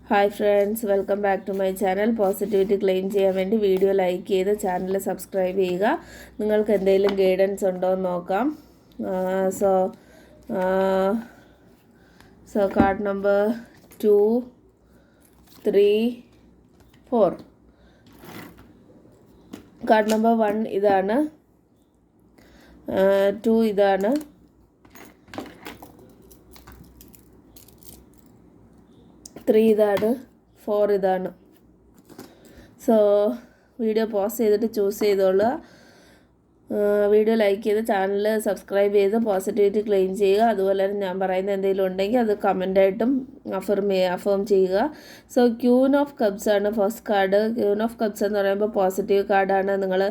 Hi friends, welcome back to my channel. Positivity claim ചെയ്യാൻ വേണ്ടി video like ചെയ്ത് channel subscribe ചെയ്യുക. നിങ്ങൾക്ക് എന്തെങ്കിലും ഗൈഡൻസ് ഉണ്ടോ എന്ന് നോക്കാം. So card number 2, 3, 4. Card number 1 ഇതാണ്, 2 ഇതാണ്, 3 ഇതാണ്, 4 ഇതാണ്. സോ വീഡിയോ പോസ് ചെയ്തിട്ട് ചൂസ് ചെയ്തോളുക. വീഡിയോ ലൈക്ക് ചെയ്ത് ചാനൽ സബ്സ്ക്രൈബ് ചെയ്ത് പോസിറ്റിവിറ്റി ക്ലെയിം ചെയ്യുക. അതുപോലെ തന്നെ ഞാൻ പറയുന്ന എന്തെങ്കിലും ഉണ്ടെങ്കിൽ അത് കമൻ്റായിട്ടും അഫേം ചെയ്യുക. സോ ക്യൂൻ ഓഫ് കപ്സ് ആണ് first card. Queen of cups എന്ന് പറയുമ്പോൾ പോസിറ്റീവ് കാർഡാണ്. നിങ്ങൾ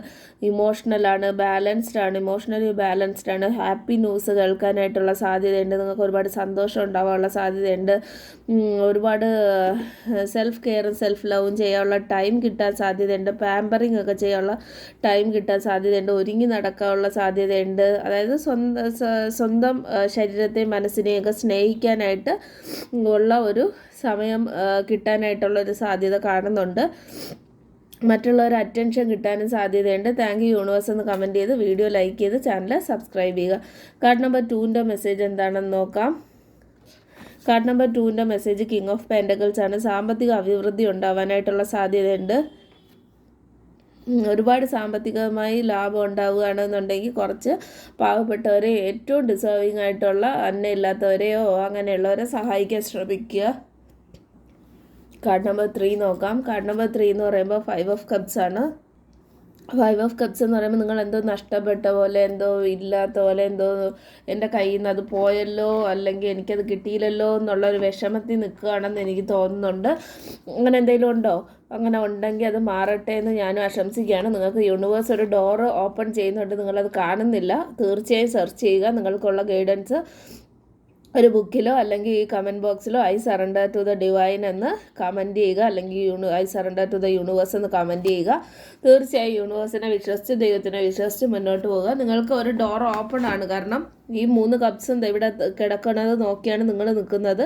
ഇമോഷണലാണ്, ബാലൻസ്ഡ് ആണ്, ഇമോഷണലി ബാലൻസ്ഡ് ആണ്. ഹാപ്പി ന്യൂസ് കേൾക്കാനായിട്ടുള്ള സാധ്യതയുണ്ട്. നിങ്ങൾക്ക് ഒരുപാട് സന്തോഷം ഉണ്ടാവാനുള്ള സാധ്യതയുണ്ട്. ഒരുപാട് സെൽഫ് കെയറും സെൽഫ് ലവും ചെയ്യാനുള്ള ടൈം കിട്ടാൻ സാധ്യതയുണ്ട്. പാമ്പറിങ് ഒക്കെ ചെയ്യാനുള്ള ടൈം കിട്ടാൻ സാധ്യതയുണ്ട്. ഒരുങ്ങി നടക്കാനുള്ള സാധ്യതയുണ്ട്. അതായത് സ്വന്തം ശരീരത്തെയും മനസ്സിനെയൊക്കെ സ്നേഹിക്കാനായിട്ട് ഉള്ള ഒരു സമയം കിട്ടാനായിട്ടുള്ളൊരു സാധ്യത കാണുന്നുണ്ട്. മറ്റുള്ളവർ അറ്റൻഷൻ കിട്ടാനും സാധ്യതയുണ്ട്. താങ്ക് യു യൂണിവേഴ്സ് എന്ന് കമൻറ്റ് ചെയ്ത് വീഡിയോ ലൈക്ക് ചെയ്ത് ചാനൽ സബ്സ്ക്രൈബ് ചെയ്യുക. കാർഡ് നമ്പർ 2ൻ്റെ മെസ്സേജ് എന്താണെന്ന് നോക്കാം. കാർഡ് നമ്പർ 2ൻ്റെ മെസ്സേജ് കിങ് ഓഫ് പെൻറ്റക്കിൾസ് ആണ്. സാമ്പത്തിക അഭിവൃദ്ധി ഉണ്ടാവാനായിട്ടുള്ള സാധ്യതയുണ്ട്. ഒരുപാട് സാമ്പത്തികമായി ലാഭം ഉണ്ടാവുകയാണെന്നുണ്ടെങ്കിൽ കുറച്ച് പാവപ്പെട്ടവരെ, ഏറ്റവും ഡിസേർവിങ് ആയിട്ടുള്ള അന്നമില്ലാത്തവരെയോ അങ്ങനെയുള്ളവരെ സഹായിക്കാൻ ശ്രമിക്കുക. കാർഡ് നമ്പർ 3 നോക്കാം. കാർഡ് നമ്പർ 3 എന്ന് പറയുമ്പോൾ 5 ഓഫ് കപ്സ് ആണ്. 5 ഓഫ് കപ്സ് എന്ന് പറയുമ്പോൾ നിങ്ങൾ എന്തോ നഷ്ടപ്പെട്ട പോലെ, എന്തോ ഇല്ലാത്ത പോലെ, എന്തോ എൻ്റെ കയ്യിൽ നിന്ന് അത് പോയല്ലോ, അല്ലെങ്കിൽ എനിക്കത് കിട്ടിയില്ലല്ലോ എന്നുള്ളൊരു വിഷമത്തിൽ നിൽക്കുകയാണെന്ന് എനിക്ക് തോന്നുന്നുണ്ട്. അങ്ങനെ എന്തെങ്കിലും ഉണ്ടോ? അങ്ങനെ ഉണ്ടെങ്കിൽ അത് മാറട്ടെ എന്ന് ഞാനും ആശംസിക്കുകയാണ്. നിങ്ങൾക്ക് യൂണിവേഴ്സ് ഒരു ഡോറ് ഓപ്പൺ ചെയ്യുന്നുണ്ട്, നിങ്ങളത് കാണുന്നില്ല. തീർച്ചയായും സെർച്ച് ചെയ്യുക. നിങ്ങൾക്കുള്ള ഗൈഡൻസ് ഒരു ബുക്കിലോ അല്ലെങ്കിൽ ഈ കമൻറ്റ് ബോക്സിലോ I surrender to the divine എന്ന് കമൻറ്റ് ചെയ്യുക, അല്ലെങ്കിൽ I surrender to the universe എന്ന് കമൻറ്റ് ചെയ്യുക. തീർച്ചയായും യൂണിവേഴ്സിനെ വിശ്വസിച്ച്, ദൈവത്തിനെ വിശ്വസിച്ച് മുന്നോട്ട് പോവുക. നിങ്ങൾക്ക് ഒരു ഡോർ ഓപ്പൺ ആണ്. കാരണം ഈ 3 കപ്സും ഇവിടെ കിടക്കുന്നത് നോക്കിയാണ് നിങ്ങൾ നിൽക്കുന്നത്.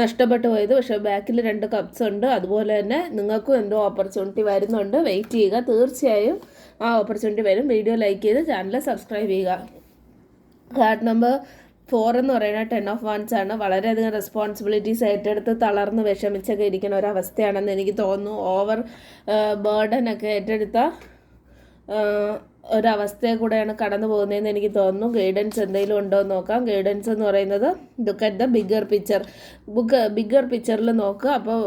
നഷ്ടപ്പെട്ടു പോയത്, പക്ഷേ ബാക്കിൽ 2 കപ്സ് ഉണ്ട്. അതുപോലെ തന്നെ നിങ്ങൾക്കും എന്തോ ഓപ്പർച്യൂണിറ്റി വരുന്നുണ്ട്. വെയിറ്റ് ചെയ്യുക. തീർച്ചയായും ആ ഓപ്പർച്യൂണിറ്റി വരും. വീഡിയോ ലൈക്ക് ചെയ്ത് ചാനൽ സബ്സ്ക്രൈബ് ചെയ്യുക. കാർഡ് നമ്പർ 4 എന്ന് പറയുന്നത് 10 ഓഫ് വൺസ് ആണ്. വളരെയധികം റെസ്പോൺസിബിലിറ്റീസ് ഏറ്റെടുത്ത് തളർന്ന് വിഷമിച്ചൊക്കെ ഇരിക്കുന്ന ഒരവസ്ഥയാണെന്ന് എനിക്ക് തോന്നുന്നു. ഓവർ ബേർഡനൊക്കെ ഏറ്റെടുത്ത ഒരവസ്ഥയെ കൂടെയാണ് കടന്നു പോകുന്നതെന്ന് എനിക്ക് തോന്നുന്നു. ഗൈഡൻസ് എന്തെങ്കിലും ഉണ്ടോ എന്ന് നോക്കാം. ഗൈഡൻസ് എന്ന് പറയുന്നത് look at the bigger picture. Bigger പിക്ചറിൽ നോക്കുക. അപ്പോൾ